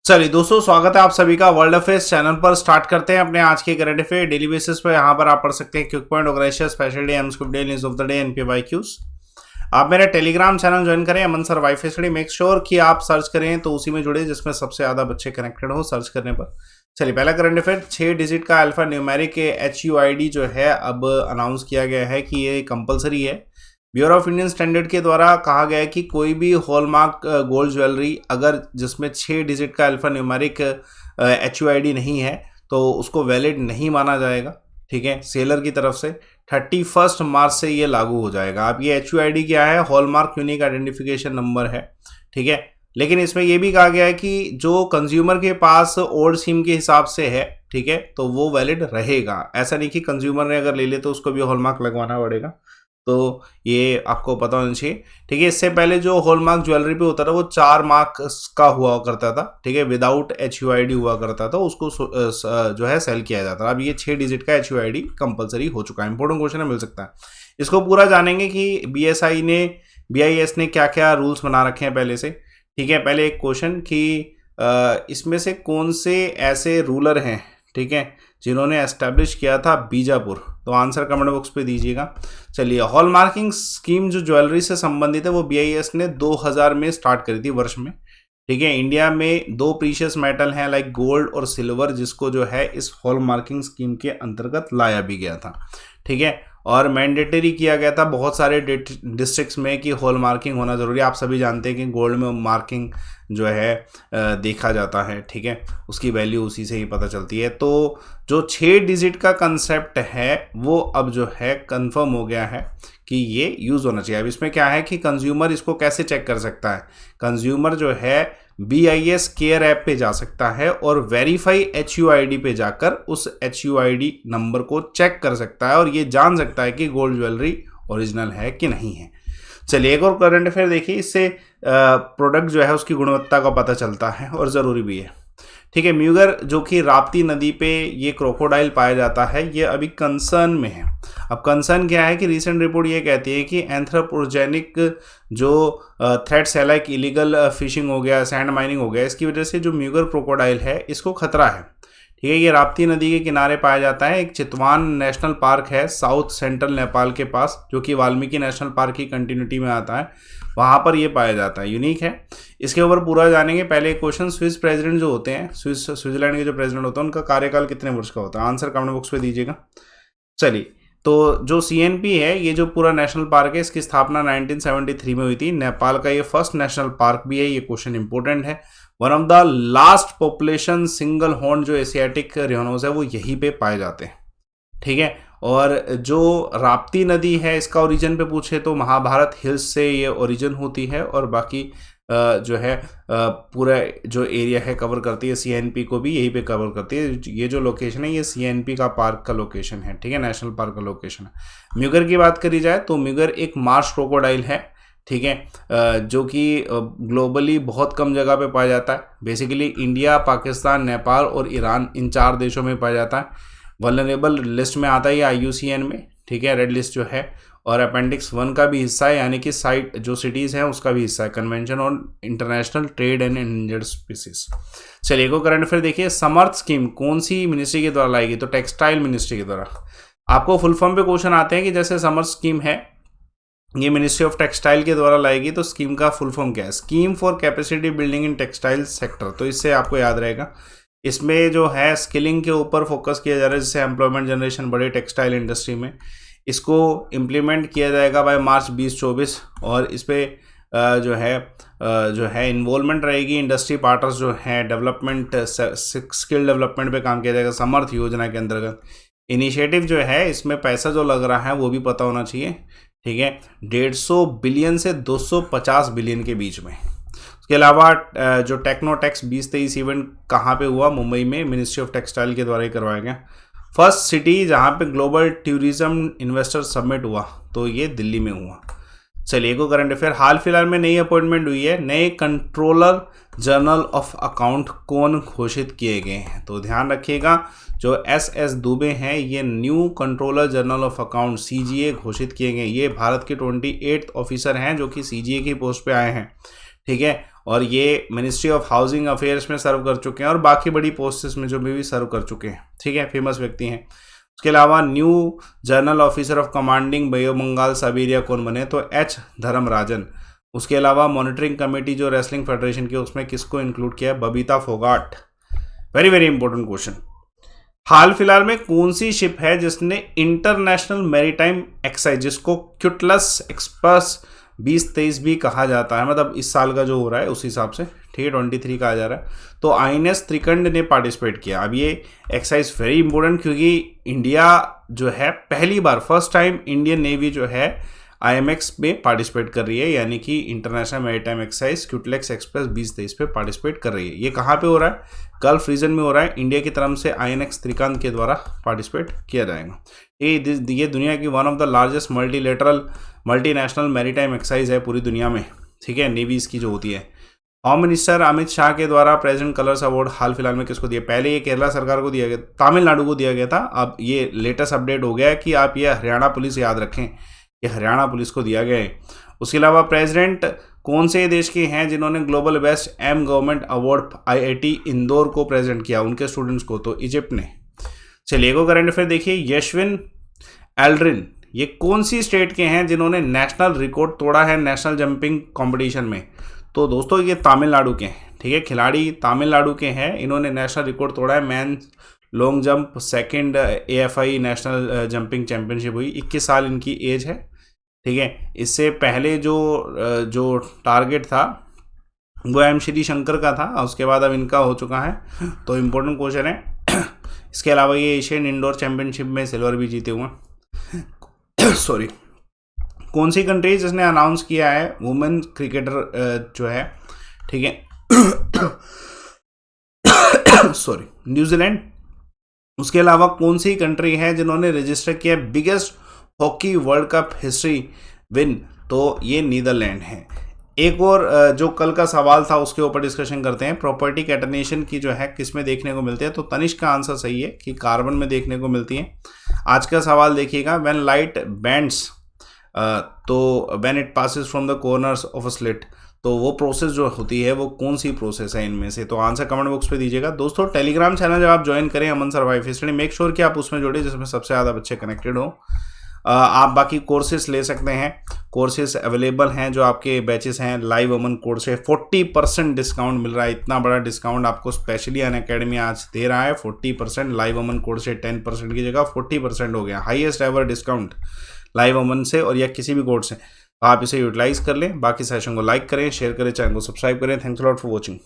चलिए दोस्तों, स्वागत है आप सभी का वर्ल्ड अफेयर्स चैनल पर। स्टार्ट करते हैं अपने आज के करंट अफेयर डेली बेसिस पर। यहाँ पर आप पढ़ सकते हैं quick point, organization, special day, unscript day, news of the day, एनपीवाईक्यूज। आप मेरा टेलीग्राम चैनल ज्वाइन करें, Aman sir wifi study. Make sure कि आप सर्च करें तो उसी में जुड़े जिसमें सबसे ज्यादा बच्चे कनेक्टेड हो सर्च करने पर। चलिए, पहला करंट अफेयर, 6 डिजिट का अल्फा न्यूमेरिक HUID जो है अब अनाउंस किया गया है कि ये कंपलसरी है। ब्यूरो ऑफ इंडियन स्टैंडर्ड के द्वारा कहा गया है कि कोई भी हॉलमार्क गोल्ड ज्वेलरी अगर जिसमें 6 डिजिट का अल्फा न्यूमेरिक HUID नहीं है तो उसको वैलिड नहीं माना जाएगा। ठीक है, सेलर की तरफ से 31 मार्च से ये लागू हो जाएगा। अब ये HUID क्या है? हॉलमार्क यूनिक आइडेंटिफिकेशन नंबर है। ठीक है, लेकिन इसमें यह भी कहा गया है कि जो कंज्यूमर के पास ओल्ड सिम के हिसाब से है, ठीक है, तो वो वैलिड रहेगा। ऐसा नहीं कि कंज्यूमर ने अगर ले ले तो उसको भी हॉलमार्क लगवाना पड़ेगा। तो ये आपको पता होना चाहिए। ठीक है, इससे पहले जो हॉलमार्क ज्वेलरी पे होता था वो 4 मार्क्स का हुआ करता था। ठीक है, विदाउट HUID हुआ करता था, उसको जो है सेल किया जाता था। अब ये 6 डिजिट का HUID कंपलसरी हो चुका है। इंपॉर्टेंट क्वेश्चन है, मिल सकता है। इसको पूरा जानेंगे कि BIS ने क्या क्या रूल्स बना रखे हैं पहले से। ठीक है, पहले एक क्वेश्चन कि इसमें से कौन से ऐसे रूलर हैं, ठीक है, जिन्होंने एस्टेब्लिश किया था बीजापुर? तो आंसर कमेंट बॉक्स पे दीजिएगा। चलिए, हॉलमार्किंग स्कीम जो ज्वेलरी से संबंधित है वो BIS ने 2000 में स्टार्ट करी थी, वर्ष में। ठीक है, इंडिया में 2 प्रीशियस मेटल हैं लाइक गोल्ड और सिल्वर, जिसको जो है इस हॉलमार्किंग स्कीम के अंतर्गत लाया भी गया था। ठीक है, और मैंडेटरी किया गया था बहुत सारे डिस्ट्रिक्ट्स में कि हॉल मार्किंग होना जरूरी है। आप सभी जानते हैं कि गोल्ड में मार्किंग जो है देखा जाता है। ठीक है, उसकी वैल्यू उसी से ही पता चलती है। तो जो 6 डिजिट का कंसेप्ट है वो अब जो है कंफर्म हो गया है कि ये यूज़ होना चाहिए। अब इसमें क्या है कि कंज्यूमर इसको कैसे चेक कर सकता है? कंज्यूमर जो है BIS केयर ऐप पे जा सकता है और वेरीफाई HUID पे जाकर उस HUID नंबर को चेक कर सकता है और ये जान सकता है कि गोल्ड ज्वेलरी ओरिजिनल है कि नहीं है। चलिए, एक और करंट अफेयर देखिए, इससे प्रोडक्ट जो है उसकी गुणवत्ता का पता चलता है और ज़रूरी भी है। ठीक है, म्यूगर जो कि राप्ती नदी पे ये क्रोकोडाइल पाया जाता है, ये अभी कंसर्न में है। अब कंसर्न क्या है कि रीसेंट रिपोर्ट ये कहती है कि एंथ्रोपोजेनिक जो थ्रेट्स है लाइक इलीगल फिशिंग हो गया, सैंड माइनिंग हो गया, इसकी वजह से जो म्यूगर क्रोकोडाइल है इसको खतरा है। ठीक है, ये राप्ती नदी के किनारे पाया जाता है। एक चितवान नेशनल पार्क है साउथ सेंट्रल नेपाल के पास, जो कि वाल्मीकि नेशनल पार्क की कंटिन्यूटी में आता है, वहाँ पर ये पाया जाता है, यूनिक है। इसके ऊपर पूरा जानेंगे। पहले एक क्वेश्चन, स्विस प्रेसिडेंट जो होते हैं, स्विट्जरलैंड के जो प्रेसिडेंट होते हैं, उनका कार्यकाल कितने वर्ष का होता है? आंसर कमेंट बॉक्स पे दीजिएगा। चलिए, तो जो CNP है, ये जो पूरा नेशनल पार्क है, इसकी स्थापना 1973 में हुई थी। नेपाल का ये फर्स्ट नेशनल पार्क भी है। ये क्वेश्चन इंपॉर्टेंट है। One of the last population single horn जो एशियाटिक रियोनोस है वो यहीं पे पाए जाते हैं। ठीक है, और जो राप्ती नदी है इसका ओरिजिन पे पूछे तो महाभारत हिल्स से ये ओरिजिन होती है और बाकी जो है पूरा जो एरिया है कवर करती है। CNP को भी यहीं पे कवर करती है। ये जो लोकेशन है ये CNP का पार्क का लोकेशन है। ठीक है, नेशनल पार्क का लोकेशन है। म्यूगर की बात करी जाए तो म्यूगर एक मार्श क्रोकोडाइल है। ठीक है, जो कि ग्लोबली बहुत कम जगह पे पाया जाता है। बेसिकली इंडिया, पाकिस्तान, नेपाल और ईरान, इन 4 देशों में पाया जाता है। वल्नरेबल लिस्ट में आता है ये IUCN में। ठीक है, रेड लिस्ट जो है, और अपेंडिक्स 1 का भी हिस्सा है, यानी कि साइट जो सिटीज़ हैं उसका भी हिस्सा है, convention on international trade and endangered species. चलिए, एक और करंट अफेयर देखिए, समर्थ स्कीम कौन सी मिनिस्ट्री के द्वारा लाई गई? तो टेक्सटाइल मिनिस्ट्री के द्वारा। आपको फुल फॉर्म पे क्वेश्चन आते हैं कि जैसे समर्थ स्कीम है, ये मिनिस्ट्री ऑफ टेक्सटाइल के द्वारा लाएगी, तो स्कीम का फुल फॉर्म क्या है? Scheme for capacity building in textile sector. तो इससे आपको याद रहेगा, इसमें जो है स्किलिंग के ऊपर फोकस किया जा रहा है, जिससे एम्प्लॉयमेंट जनरेशन बढ़े टेक्सटाइल इंडस्ट्री में। इसको इम्प्लीमेंट किया जाएगा बाय मार्च 2024 और इस पर जो है इन्वॉल्वमेंट रहेगी इंडस्ट्री पार्टनर्स जो हैं, डेवलपमेंट स्किल डेवलपमेंट पे काम किया जाएगा समर्थ योजना के अंतर्गत। इनिशिएटिव जो है, इसमें पैसा जो लग रहा है वो भी पता होना चाहिए। ठीक है, 150 बिलियन से 250 बिलियन के बीच में। उसके अलावा जो टेक्नोटेक्स 2023 इवेंट कहाँ पे हुआ? मुंबई में, मिनिस्ट्री ऑफ टेक्सटाइल के द्वारा ही करवाया गया। फर्स्ट सिटी जहाँ पे ग्लोबल टूरिज्म इन्वेस्टर समिट हुआ तो ये दिल्ली में हुआ। चलिए, एक करंट अफेयर, हाल फिलहाल में नई अपॉइंटमेंट हुई है। नए कंट्रोलर जनरल ऑफ अकाउंट कौन घोषित किए गए हैं? तो ध्यान रखिएगा, जो SS दुबे हैं ये new controller general of account CGA घोषित किए गए। ये भारत के 28th ऑफिसर हैं जो कि CGA की पोस्ट पे आए हैं। ठीक है, और ये मिनिस्ट्री ऑफ हाउसिंग अफेयर्स में सर्व कर चुके हैं और बाकी बड़ी पोस्ट्स में जो भी सर्व कर चुके हैं, ठीक है, फेमस व्यक्ति हैं। उसके अलावा new general officer of commanding bay of Bengal Siberia कौन बने, तो एच धर्मराजन। उसके अलावा मॉनिटरिंग कमेटी जो रेसलिंग फेडरेशन की, उसमें किसको इंक्लूड किया है, Babita Phogat. Very very important question. हाल फिलहाल में कौन सी शिप है जिसने इंटरनेशनल मैरीटाइम एक्साइज, जिसको क्यूटलस एक्सप्रेस 2023 भी कहा जाता है, मतलब इस साल का जो हो रहा है उस हिसाब से, ठीक है, 23 कहा जा रहा है, तो INS त्रिकंड ने पार्टिसिपेट किया। अब ये एक्सरसाइज वेरी इंपॉर्टेंट, क्योंकि इंडिया जो है पहली बार, फर्स्ट टाइम इंडियन नेवी जो है IMX में पार्टिसिपेट कर रही है, यानी कि इंटरनेशनल मैरीटाइम एक्सरसाइज क्यूटलेक्स एक्सप्रेस 2023 पे पार्टिसिपेट कर रही है। ये कहाँ पे हो रहा है, गल्फ रीजन में हो रहा है। इंडिया की तरफ से INX त्रिकांत के द्वारा पार्टिसिपेट किया जाएगा। ये दुनिया की one of the largest multinational maritime exercise है पूरी दुनिया में, ठीक है, नेवीज की जो होती है। होम मिनिस्टर अमित शाह के द्वारा प्रेसिडेंट कलर्स अवार्ड हाल फिलहाल में किसको दिया, पहले ये केरला सरकार को दिया गया, तमिलनाडु को दिया गया था, अब ये लेटेस्ट अपडेट हो गया है कि आप ये हरियाणा पुलिस याद रखें, ये हरियाणा पुलिस को दिया गया है। उसके अलावा प्रेसिडेंट कौन से देश के हैं जिन्होंने global best M government award IIT Indore को प्रेजेंट किया उनके स्टूडेंट्स को, तो इजिप्ट ने। चलिए एगो करंट अफेयर देखिए, यशविन एल्ड्रिन ये कौन सी स्टेट के हैं जिन्होंने नेशनल रिकॉर्ड तोड़ा है नेशनल जंपिंग कंपटीशन में, तो दोस्तों ये तमिलनाडु के हैं, ठीक है, खिलाड़ी तमिलनाडु के हैं, इन्होंने नेशनल रिकॉर्ड तोड़ा है। Man long jump second AFI national jumping championship हुई, 21 साल इनकी एज है, ठीक है। इससे पहले जो टारगेट था वो M श्री शंकर का था, उसके बाद अब इनका हो चुका है, तो इम्पोर्टेंट क्वेश्चन है। इसके अलावा ये एशियन इंडोर चैंपियनशिप में सिल्वर भी जीते हुए सॉरी। कौन सी कंट्री जिसने अनाउंस किया है वुमेन क्रिकेटर जो है, ठीक है सॉरी, न्यूजीलैंड। उसके अलावा कौन सी कंट्री है जिन्होंने रजिस्टर किया biggest hockey world cup history win, तो ये नीदरलैंड है। एक और जो कल का सवाल था उसके ऊपर डिस्कशन करते हैं, प्रॉपर्टी कैटनेशन की जो है किस में देखने को मिलती है, तो तनिष्क का आंसर सही है कि कार्बन में देखने को मिलती है। आज का सवाल देखिएगा, व्हेन लाइट बेंड्स तो when it passes from the corners of a slit, तो वो प्रोसेस जो होती है वो कौन सी प्रोसेस है इनमें से, तो आंसर कमेंट बॉक्स पे दीजिएगा। दोस्तों टेलीग्राम चैनल जब आप ज्वाइन करें अमन सर्वाइव हिस्ट्री, मेक श्योर कि आप उसमें जुड़े जिसमें सबसे ज़्यादा बच्चे कनेक्टेड हो। आप बाकी कोर्सेज ले सकते हैं, कोर्सेज अवेलेबल हैं, जो आपके बैचेस हैं लाइव अमन कोर्स है, 40% डिस्काउंट मिल रहा है। इतना बड़ा डिस्काउंट आपको स्पेशली अनअकैडमी आज दे रहा है, 40%। लाइव अमन कोर्स है 10% की जगह 40% हो गया, हाईएस्ट एवर डिस्काउंट लाइव अमन से और या किसी भी कोर्स से। आप इसे यूटिलाइज कर लें। बाकी सेशन को लाइक करें, शेयर करें, चैनल को सब्सक्राइब करें। Thanks a lot for watching.